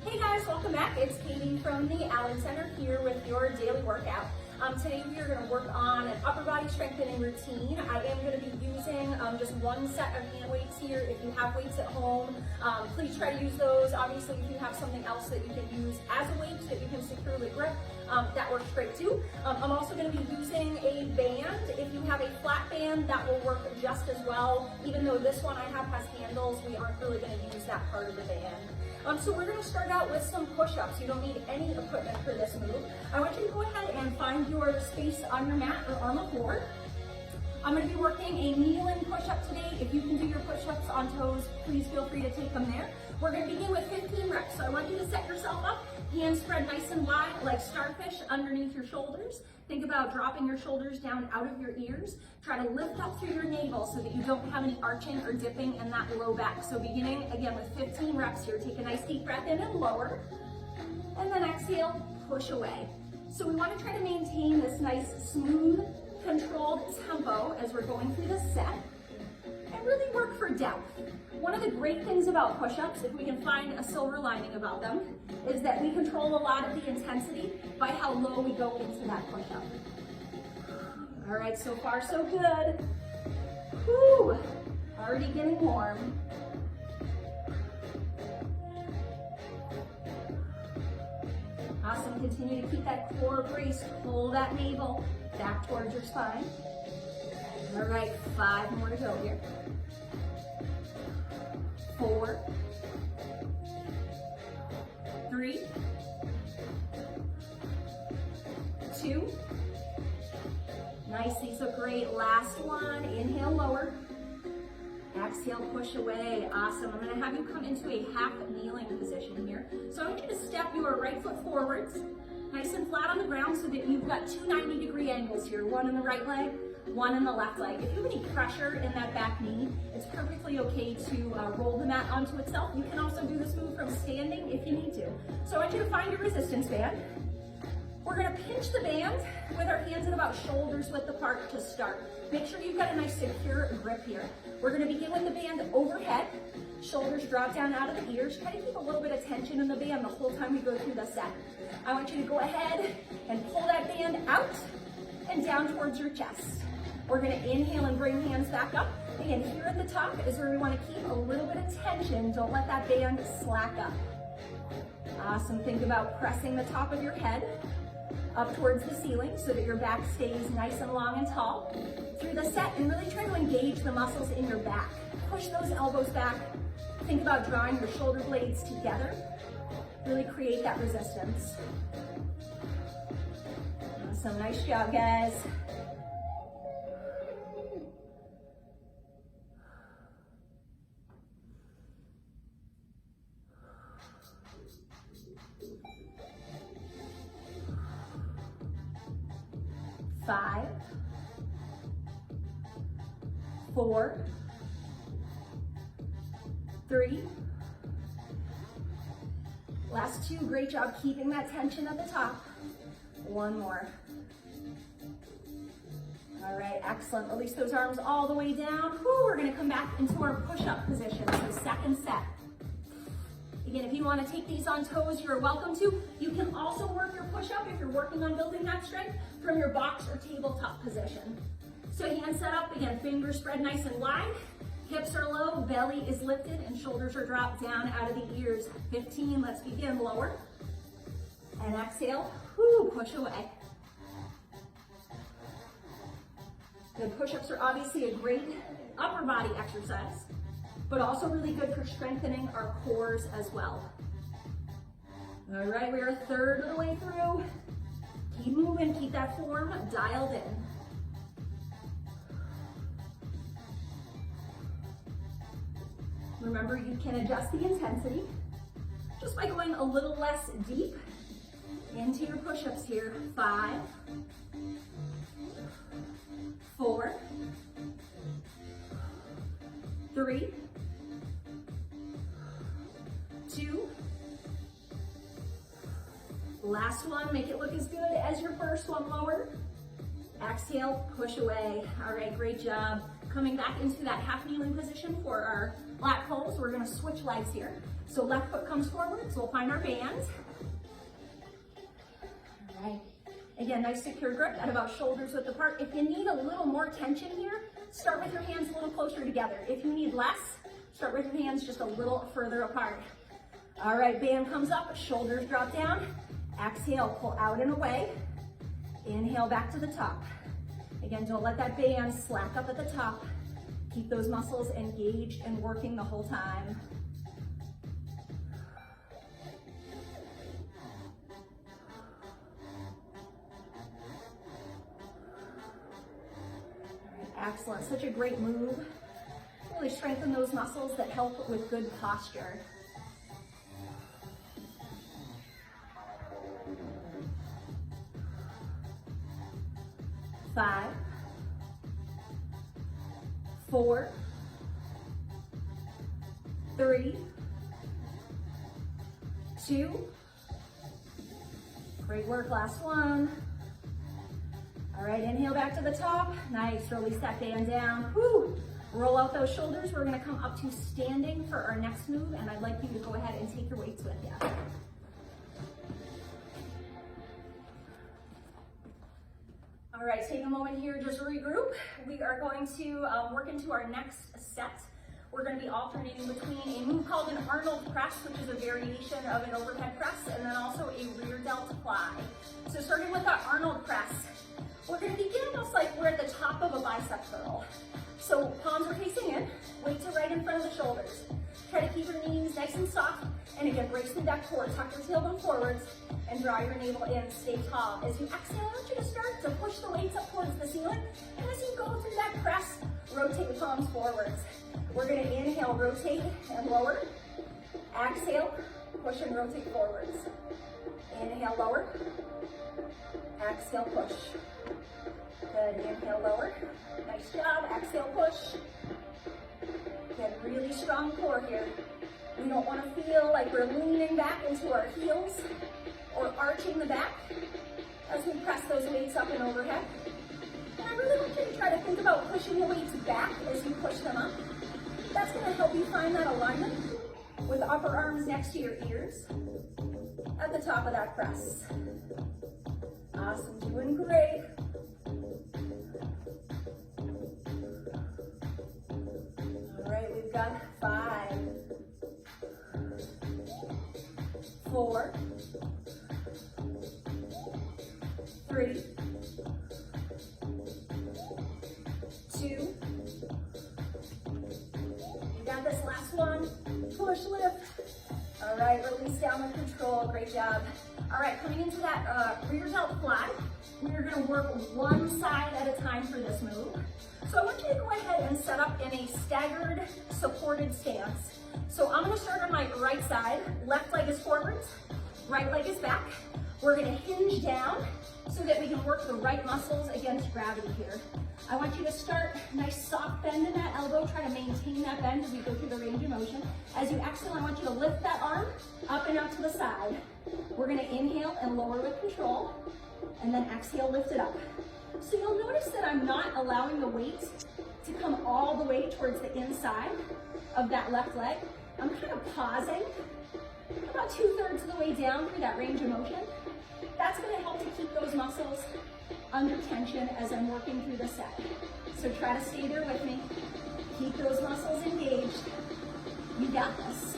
Hey guys, welcome back. It's Katie from the Allard Center here with your daily workout. Today we are going to work on an upper body strengthening routine. I am going to be using just one set of hand weights here. If you have weights at home, please try to use those. Obviously, if you have something else that you can use as a weight that you can securely grip, that works great too. I'm also going to be using a band. If you have a flat band, that will work just as well. Even though this one I have has handles, we aren't really going to use that part of the band. So we're going to start out with some push-ups. You don't need any equipment for this move. I want you to go ahead and find your space on your mat or on the floor. I'm going to be working a kneeling push-up today. If you can do your push-ups on toes, please feel free to take them there. We're going to begin with 15 reps. So I want you to set yourself up, hands spread nice and wide like starfish underneath your shoulders. Think about dropping your shoulders down out of your ears. Try to lift up through your navel so that you don't have any arching or dipping in that low back. So beginning again with 15 reps here. Take a nice deep breath in and lower. And then exhale, push away. So we want to try to maintain this nice, smooth, controlled tempo as we're going through this set. And really work for depth. One of the great things about push-ups, if we can find a silver lining about them, is that we control a lot of the intensity by how low we go into that push-up. All right, so far so good. Whew, already getting warm. Awesome, continue to keep that core braced, pull that navel back towards your spine. All right, 5 more to go here. 4, 3, 2. Nice, these look great. Last one, inhale, lower. Exhale, push away. Awesome. I'm going to have you come into a half kneeling position here. So I want you to step your right foot forwards, nice and flat on the ground so that you've got 2 90-degree angles here, one in the right leg, one in the left leg. If you have any pressure in that back knee, it's perfectly okay to roll the mat onto itself. You can also do this move from standing if you need to. So I want you to find your resistance band. We're going to pinch the band with our hands at about shoulders width apart to start. Make sure you've got a nice secure grip here. We're going to begin with the band overhead. Shoulders drop down out of the ears. Try to keep a little bit of tension in the band the whole time we go through the set. I want you to go ahead and pull that band out and down towards your chest. We're going to inhale and bring hands back up. Again, here at the top is where we want to keep a little bit of tension. Don't let that band slack up. Awesome. Think about pressing the top of your head up towards the ceiling so that your back stays nice and long and tall through the set, and really try to engage the muscles in your back. Push those elbows back. Think about drawing your shoulder blades together. Really create that resistance. Awesome. Nice job, guys. Five, 4, 3. Last 2, great job keeping that tension at the top. 1 more. All right, excellent. Release those arms all the way down. Whew, we're gonna come back into our push-up position, so second set. Again, if you want to take these on toes, you're welcome to. You can also work your push-up if you're working on building that strength from your box or tabletop position. So hands set up, again, fingers spread nice and wide. Hips are low, belly is lifted, and shoulders are dropped down out of the ears. 15, let's begin lower. And exhale, whoo, push away. The push-ups are obviously a great upper body exercise, but also really good for strengthening our cores as well. All right, we are a third of the way through. Keep moving, keep that form dialed in. Remember, you can adjust the intensity just by going a little less deep into your push-ups here. 5, 4, 3, 2. Last one, make it look as good as your first one, lower. Exhale, push away. All right, great job. Coming back into that half kneeling position for our lat pulls. We're gonna switch legs here. So left foot comes forward, so we'll find our band. All right. Again, nice secure grip at about shoulders width apart. If you need a little more tension here, start with your hands a little closer together. If you need less, start with your hands just a little further apart. All right, band comes up, shoulders drop down. Exhale, pull out and away. Inhale back to the top. Again, don't let that band slack up at the top. Keep those muscles engaged and working the whole time. Excellent, such a great move. Really strengthen those muscles that help with good posture. Five, 4, 3, 2. Great work, last one. All right, inhale back to the top. Nice, release that band down. Woo. Roll out those shoulders. We're gonna come up to standing for our next move, and I'd like you to go ahead and take your weights with you. All right, take a moment here, just regroup. We are going to work into our next set. We're going to be alternating between a move called an Arnold press, which is a variation of an overhead press, and then also a rear delta fly. So starting with our Arnold press, we're going to begin almost like we're at the top of a bicep curl. So palms are facing in, weights are right in front of the shoulders. Try to keep your knees nice and soft, and again, brace the back core, tuck your tailbone forwards, and draw your navel in, stay tall. As you exhale, I want you to start to push the weights up towards the ceiling, and as you go through that press, rotate the palms forwards. We're gonna inhale, rotate and lower. Exhale, push and rotate forwards. Inhale, lower. Exhale, push. Good, inhale, lower. Nice job, exhale, push. Again, really strong core here. We don't want to feel like we're leaning back into our heels or arching the back as we press those weights up and overhead. And I really want you to try to think about pushing the weights back as you push them up. That's going to help you find that alignment with the upper arms next to your ears at the top of that press. Awesome, doing great. All right, we've got 5, 4, 3, 2. You got this, last one. Push, lift. All right, release down with control. Great job. All right, coming into that rear delt fly, we're going to work one side at a time for this move. So I want you to go ahead and set up in a staggered supported stance. So I'm going to start on my right side. Left leg is forwards, right leg is back. We're going to hinge down so that we can work the right muscles against gravity here. I want you to start nice soft bend in that elbow. Try to maintain that bend as we go through the range of motion. As you exhale, I want you to lift that arm up and out to the side. We're going to inhale and lower with control, and then exhale, lift it up. So you'll notice that I'm not allowing the weight to come all the way towards the inside of that left leg. I'm kind of pausing about 2/3 of the way down through that range of motion. That's going to help to keep those muscles under tension as I'm working through the set. So try to stay there with me. Keep those muscles engaged. You got this.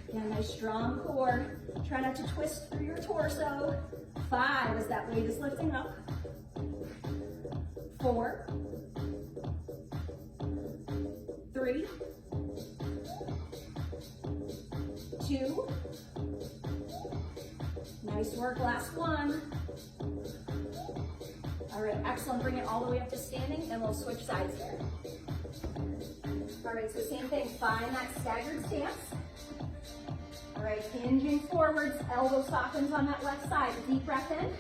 Again, nice strong core. Try not to twist through your torso. 5 as that weight is lifting up. 4, 3, 2. Nice work, last one. All right, excellent. Bring it all the way up to standing, and we'll switch sides here. All right, so same thing. Find that staggered stance. All right, hinging forwards, elbow softens on that left side. Deep breath in.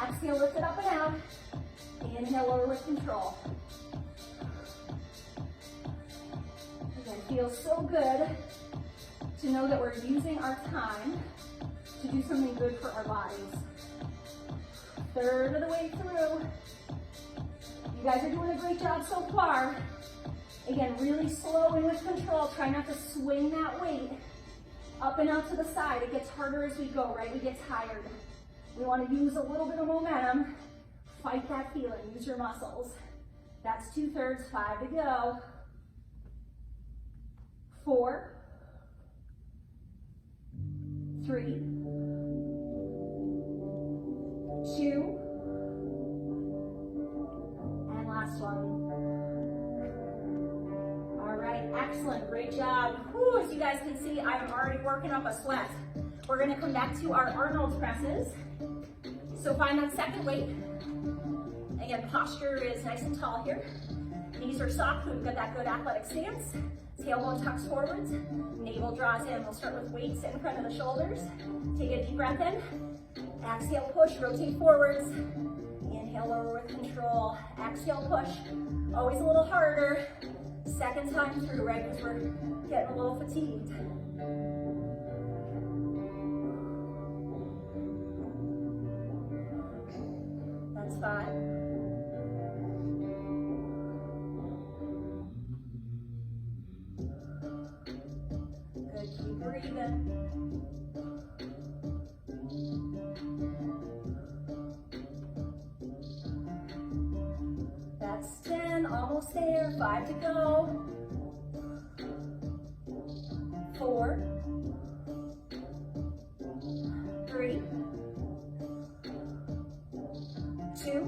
Exhale, lift it up and out. Inhale, lower with control. Again, feels so good to know that we're using our time to do something good for our bodies. 1/3 of the way through. You guys are doing a great job so far. Again, really slow and with control. Try not to swing that weight up and out to the side. It gets harder as we go, right? We get tired. We want to use a little bit of momentum. Fight that feeling. Use your muscles. That's 2/3. 5 to go. 4, 3, 2, and last one. All right, excellent, great job. Whew, as you guys can see, I'm already working up a sweat. We're gonna come back to our Arnold presses. So find that second weight. Again, posture is nice and tall here. Knees are soft, we've got that good athletic stance. Tailbone tucks forwards, navel draws in. We'll start with weights in front of the shoulders. Take a deep breath in. Exhale, push, rotate forwards. Inhale, lower with control. Exhale, push. Always a little harder. Second time through, right? Because we're getting a little fatigued. That's 5. Good, keep breathing. That's 10, almost there. 5 to go. 4, 3, 2.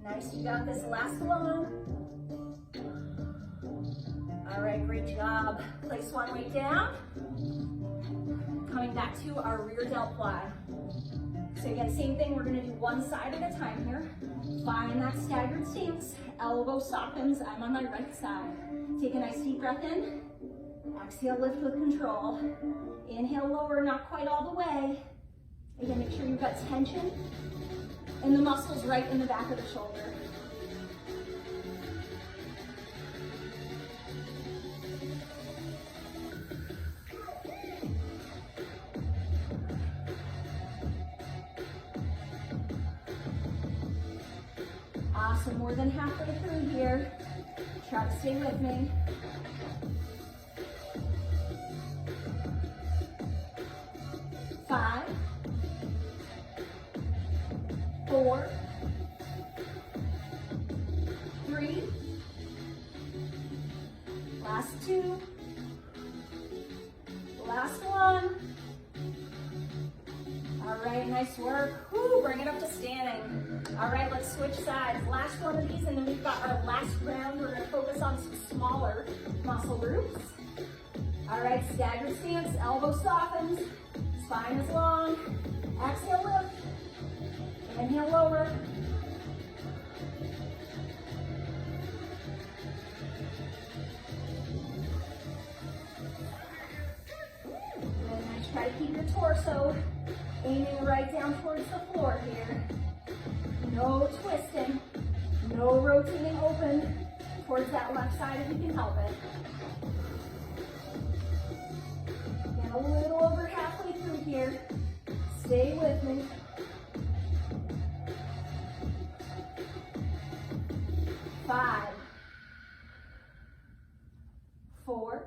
Nice, you got this. Last one. All right, great job. Place one weight down. Coming back to our rear delt fly. So again, same thing, we're gonna do one side at a time here. Find that staggered stance. Elbow softens, I'm on my right side. Take a nice deep breath in. Exhale, lift with control. Inhale, lower, not quite all the way. Again, make sure you've got tension in the muscles right in the back of the shoulder. Awesome, more than halfway through here. Try to stay with me. 5, 4, 3, last 2, last 1. All right, nice work. Woo, bring it up to standing. All right, let's switch sides. Last one of these, and then we've got our last round. We're gonna focus on some smaller muscle groups. All right, staggered stance, elbow softens, spine is long. Exhale, lift. Inhale, lower. Good, nice. Try to keep your torso aiming right down towards the floor here. No twisting, no rotating open towards that left side if you can help it. Get a little over halfway through here. Stay with me. 5, 4,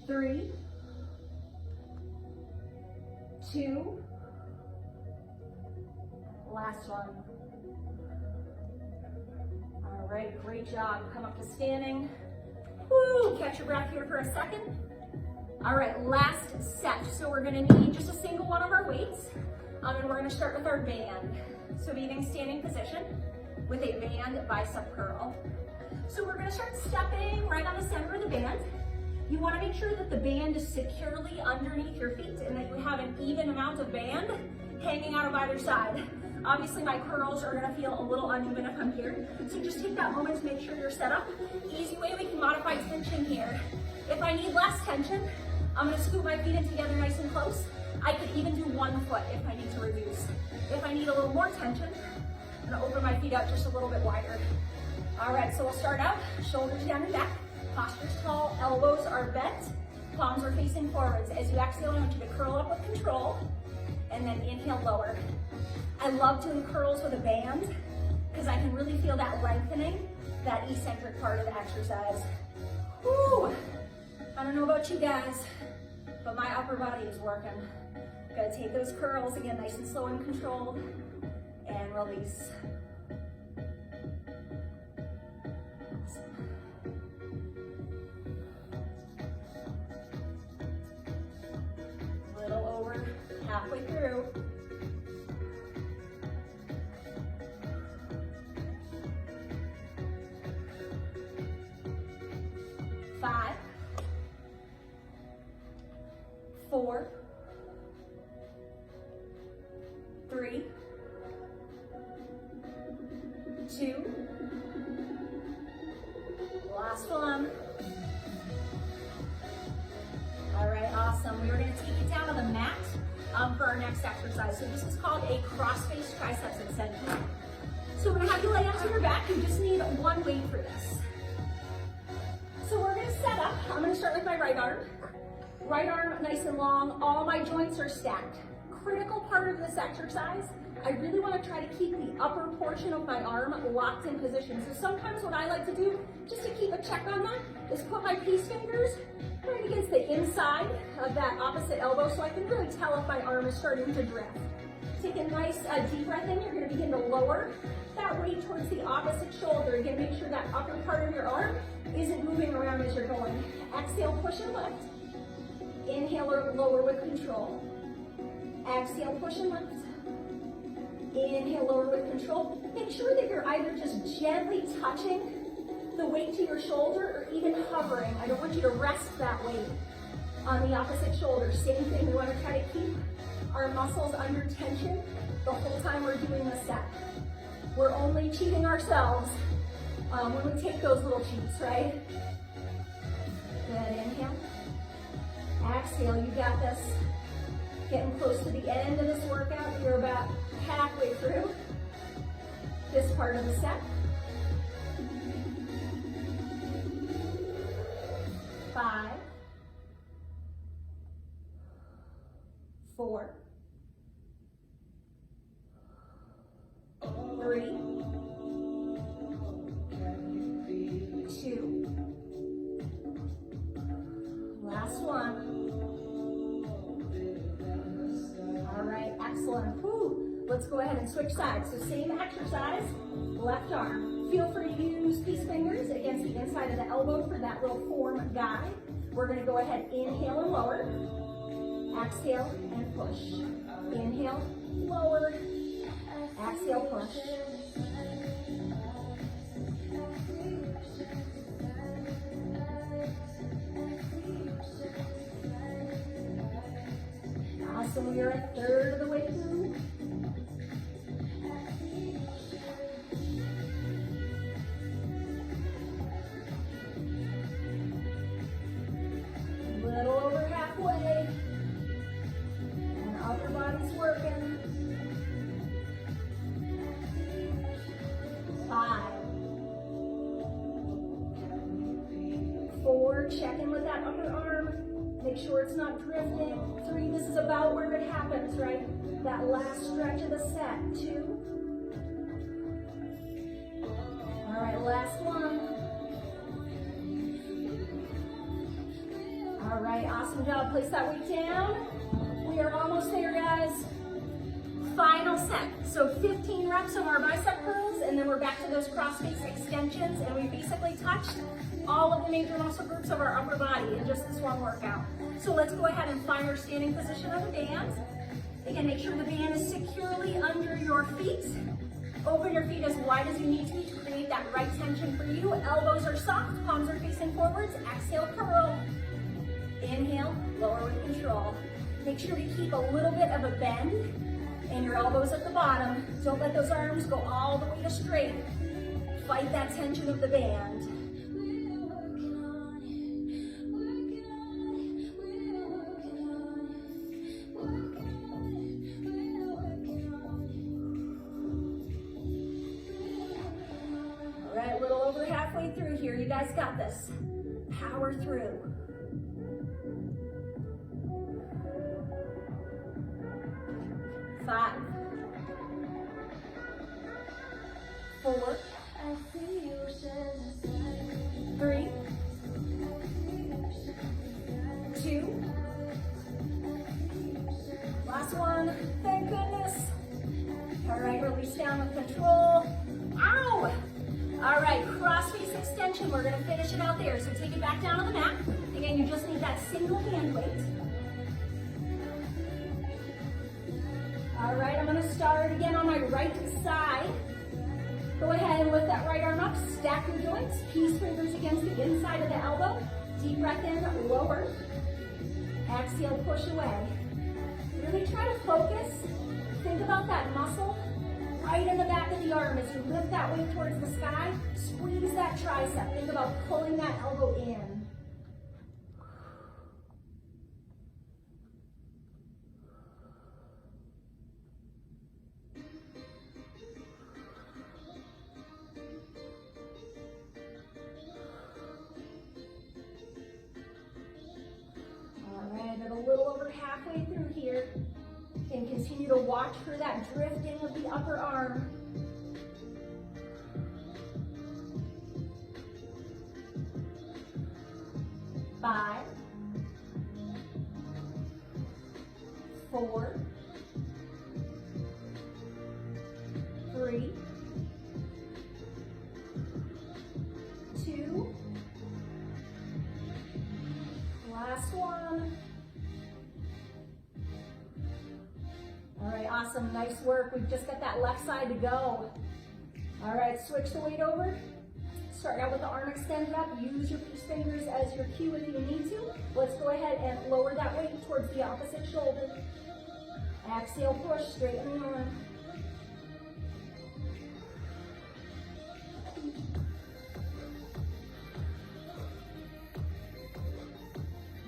3, 2, last one. All right, great job. Come up to standing. Woo, catch your breath here for a second. All right, last set. So we're gonna need just a single one of our weights. And we're gonna start with our band. So being in standing position with a band bicep curl. So we're gonna start stepping right on the center of the band. You wanna make sure that the band is securely underneath your feet and that you have an even amount of band hanging out of either side. Obviously my curls are gonna feel a little uneven if I'm here. So just take that moment to make sure you're set up. Easy way we can modify tension here. If I need less tension, I'm gonna scoop my feet in together nice and close. I could even do one foot if I need to reduce. If I need a little more tension, I'm gonna open my feet out just a little bit wider. All right, so we'll start out, shoulders down and back, posture's tall, elbows are bent, palms are facing forwards. As you exhale, I want you to curl up with control. and then inhale, lower. I love doing curls with a band because I can really feel that lengthening, that eccentric part of the exercise. Woo! I don't know about you guys, but my upper body is working. Gotta take those curls, again, nice and slow and controlled, and release. A little over halfway through. Five, 4, 3, 2, last one. All right, awesome. We are going to take it down on the mat for our next exercise. So this is called a cross-face triceps extension. So we're going to have you lay onto your back. You just need one weight for this. So we're going to set up. I'm going to start with my right arm. Right arm nice and long. All my joints are stacked. Critical part of this exercise, I really want to try to keep the upper portion of my arm locked in position. So sometimes what I like to do, just to keep a check on that, is put my peace fingers right against the inside of that opposite elbow so I can really tell if my arm is starting to drift. Take a nice deep breath in. You're going to begin to lower that weight towards the opposite shoulder. Again, make sure that upper part of your arm isn't moving around as you're going. Exhale, push and lift. Inhale or lower with control. Exhale, push and lift. Inhale, lower with control. Make sure that you're either just gently touching the weight to your shoulder or even hovering. I don't want you to rest that weight on the opposite shoulder. Same thing, we want to try to keep our muscles under tension the whole time we're doing the set. We're only cheating ourselves when we take those little cheats, right? Good, inhale. Exhale, you got this. Getting close to the end of this workout. You're about halfway through this part of the set. 5, 4, 3, 2, last one. All right, excellent. Whew. Let's go ahead and switch sides. So same exercise, left arm. Feel free to use peace fingers against the inside of the elbow for that little form guide. We're going to go ahead, inhale and lower. Exhale and push. Inhale, lower. Exhale, push. Awesome, we are a third of the way through. A little over halfway. And upper body's working. 5, 4, check in with that upper arm. Make sure it's not drifting. 3, this is about where it happens, right? That last stretch of the set. 2. All right, last one. All right, awesome job. Place that weight down. We are almost there, guys. Final set. So 15 reps of our bicep curls, and then we're back to those cross-face extensions, and we basically touched all of the major muscle groups of our upper body in just this one workout. So let's go ahead and find our standing position on the band. Again, make sure the band is securely under your feet. Open your feet as wide as you need to create that right tension for you. Elbows are soft, palms are facing forwards. Exhale, curl. Inhale, lower with control. Make sure to keep a little bit of a bend and your elbows at the bottom. Don't let those arms go all the way to straight. Fight that tension of the band. All right, a little over halfway through here. You guys got this. Power through. 5, 4, 3, 2, last one, thank goodness. All right, release down with control. Ow! All right, cross face extension. We're gonna finish it out there. So take it back down on the mat. Again, you just need that single hand weight. All right, I'm gonna start again on my right side. Go ahead and lift that right arm up, stack your joints, peace fingers against the inside of the elbow. Deep breath in, lower. Exhale, push away. Really try to focus. Think about that muscle right in the back of the arm as you lift that weight towards the sky. Squeeze that tricep. Think about pulling that elbow in. A little over halfway through here, and continue to watch for that drifting of the upper arm. Five, 4, 3, 2, last one. All right, awesome, nice work. We've just got that left side to go. All right, switch the weight over. Start out with the arm extended up. Use your peace fingers as your cue if you need to. Let's go ahead and lower that weight towards the opposite shoulder. Exhale, push, straighten the arm.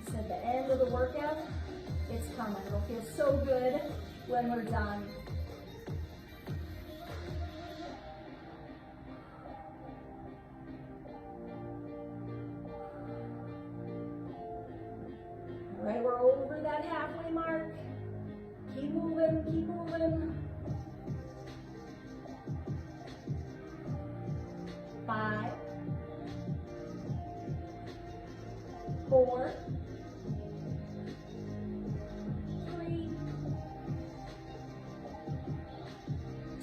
It's at the end of the workout. It's coming. It'll feel so good when we're done. All right, we're over that halfway mark. Keep moving, keep moving. 5, 4, 3,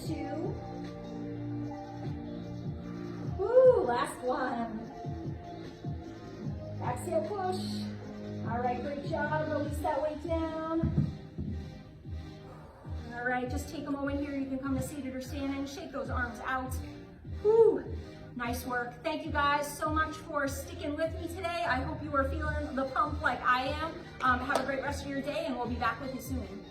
2. Woo, last one. Exhale, push. All right, great job. Release that weight down. All right, just take a moment here. You can come to seated or standing. Shake those arms out. Woo, nice work. Thank you guys so much for sticking with me today. I hope you are feeling the pump like I am. Have a great rest of your day, and we'll be back with you soon.